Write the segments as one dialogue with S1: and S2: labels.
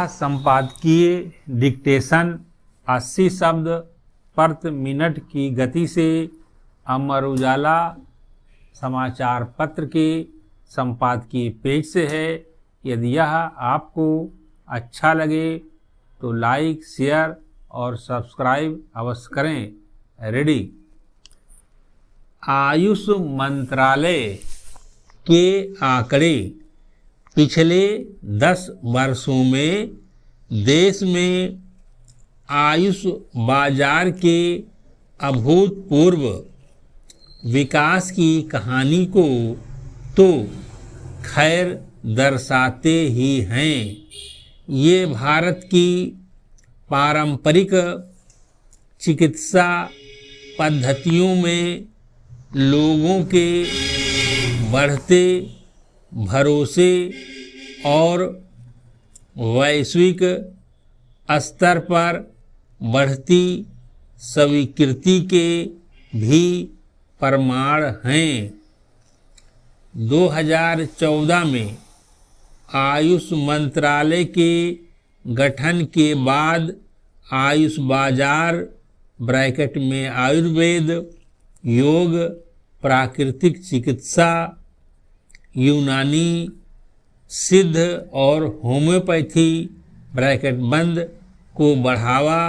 S1: संपादकीय डिक्टेशन 80 शब्द प्रति मिनट की गति से अमर उजाला समाचार पत्र के संपादकीय पेज से है। यदि यह आपको अच्छा लगे तो लाइक, शेयर और सब्सक्राइब अवश्य करें। रेडी। आयुष मंत्रालय के आंकड़े पिछले 10 वर्षों में देश में आयुष बाजार के अभूतपूर्व विकास की कहानी को तो खैर दर्शाते ही हैं। ये भारत की पारंपरिक चिकित्सा पद्धतियों में लोगों के बढ़ते भरोसे और वैश्विक स्तर पर बढ़ती स्वीकृति के भी प्रमाण हैं। 2014 में आयुष मंत्रालय के गठन के बाद आयुष बाजार ब्रैकेट में आयुर्वेद, योग, प्राकृतिक चिकित्सा, यूनानी, सिद्ध और होम्योपैथी ब्रैकेट बंद को बढ़ावा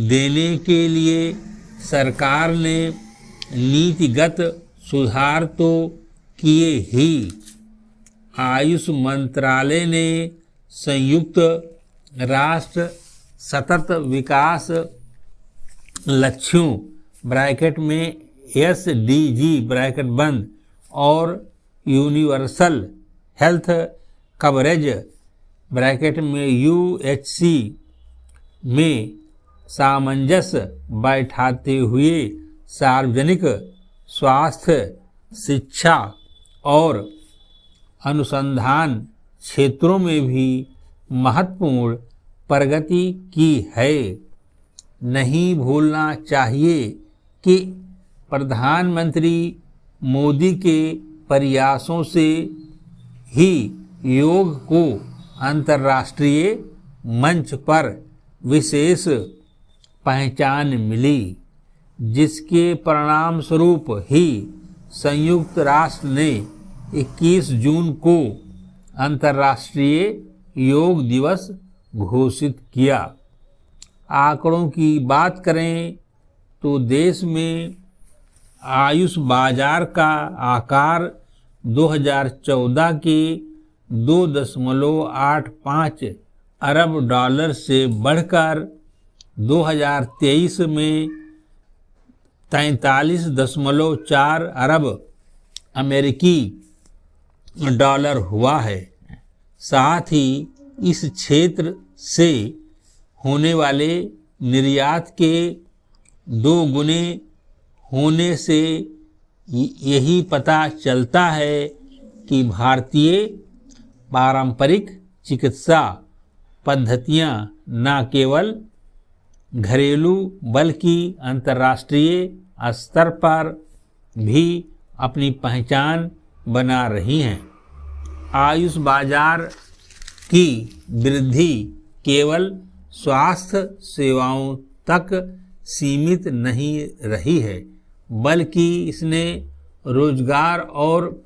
S1: देने के लिए सरकार ने नीतिगत सुधार तो किए ही। आयुष मंत्रालय ने संयुक्त राष्ट्र सतत विकास लक्ष्यों ब्रैकेट में SDG ब्रैकेट बंद और यूनिवर्सल हेल्थ कवरेज ब्रैकेट में UHC में सामंजस्य बैठाते हुए सार्वजनिक स्वास्थ्य, शिक्षा और अनुसंधान क्षेत्रों में भी महत्वपूर्ण प्रगति की है। नहीं भूलना चाहिए कि प्रधानमंत्री मोदी के प्रयासों से ही योग को अंतर्राष्ट्रीय मंच पर विशेष पहचान मिली, जिसके परिणाम स्वरूप ही संयुक्त राष्ट्र ने 21 जून को अंतर्राष्ट्रीय योग दिवस घोषित किया। आंकड़ों की बात करें तो देश में आयुष बाजार का आकार 2014 के 2.85 अरब डॉलर से बढ़कर 2023 में 43.4 अरब अमेरिकी डॉलर हुआ है। साथ ही इस क्षेत्र से होने वाले निर्यात के 2 गुने होने से यही पता चलता है कि भारतीय पारंपरिक चिकित्सा पद्धतियां न केवल घरेलू बल्कि अंतर्राष्ट्रीय स्तर पर भी अपनी पहचान बना रही हैं। आयुष बाजार की वृद्धि केवल स्वास्थ्य सेवाओं तक सीमित नहीं रही है, बल्कि इसने रोजगार और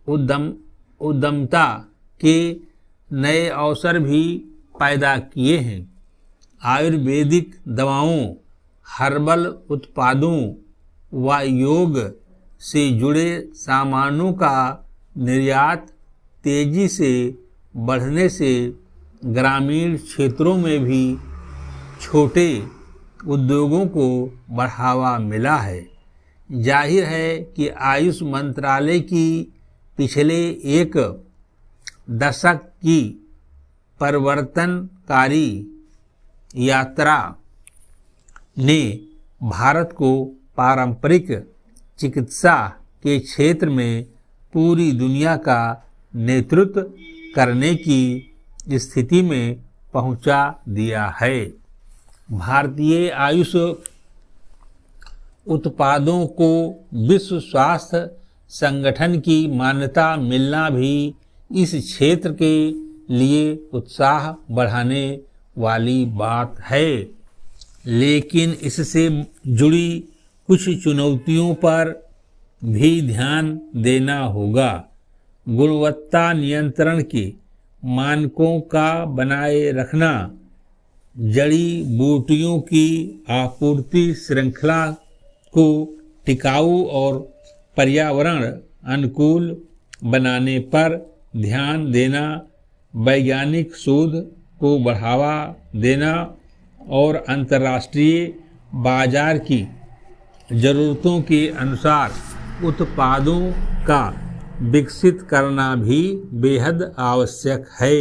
S1: उद्यमता के नए अवसर भी पैदा किए हैं। आयुर्वेदिक दवाओं, हर्बल उत्पादों व योग से जुड़े सामानों का निर्यात तेजी से बढ़ने से ग्रामीण क्षेत्रों में भी छोटे उद्योगों को बढ़ावा मिला है। जाहिर है कि आयुष मंत्रालय की पिछले एक दशक की परिवर्तनकारी यात्रा ने भारत को पारंपरिक चिकित्सा के क्षेत्र में पूरी दुनिया का नेतृत्व करने की स्थिति में पहुंचा दिया है। भारतीय आयुष उत्पादों को विश्व स्वास्थ्य संगठन की मान्यता मिलना भी इस क्षेत्र के लिए उत्साह बढ़ाने वाली बात है, लेकिन इससे जुड़ी कुछ चुनौतियों पर भी ध्यान देना होगा। गुणवत्ता नियंत्रण के मानकों का बनाए रखना, जड़ी बूटियों की आपूर्ति श्रृंखला को टिकाऊ और पर्यावरण अनुकूल बनाने पर ध्यान देना, वैज्ञानिक शोध को बढ़ावा देना और अंतर्राष्ट्रीय बाजार की ज़रूरतों के अनुसार उत्पादों का विकसित करना भी बेहद आवश्यक है।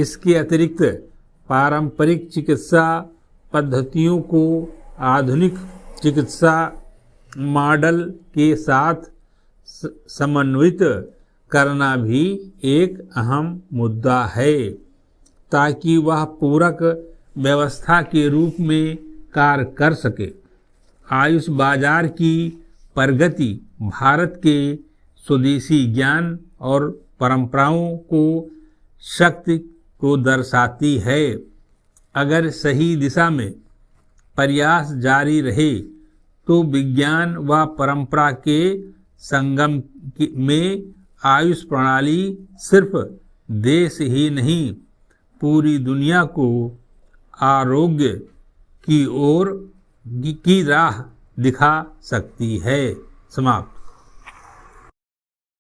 S1: इसके अतिरिक्त पारंपरिक चिकित्सा पद्धतियों को आधुनिक चिकित्सा मॉडल के साथ समन्वित करना भी एक अहम मुद्दा है, ताकि वह पूरक व्यवस्था के रूप में कार्य कर सके। आयुष बाजार की प्रगति भारत के स्वदेशी ज्ञान और परंपराओं को शक्ति को दर्शाती है। अगर सही दिशा में प्रयास जारी रहे तो विज्ञान व परंपरा के संगम में आयुष प्रणाली सिर्फ देश ही नहीं, पूरी दुनिया को आरोग्य की ओर की राह दिखा सकती है। समाप्त।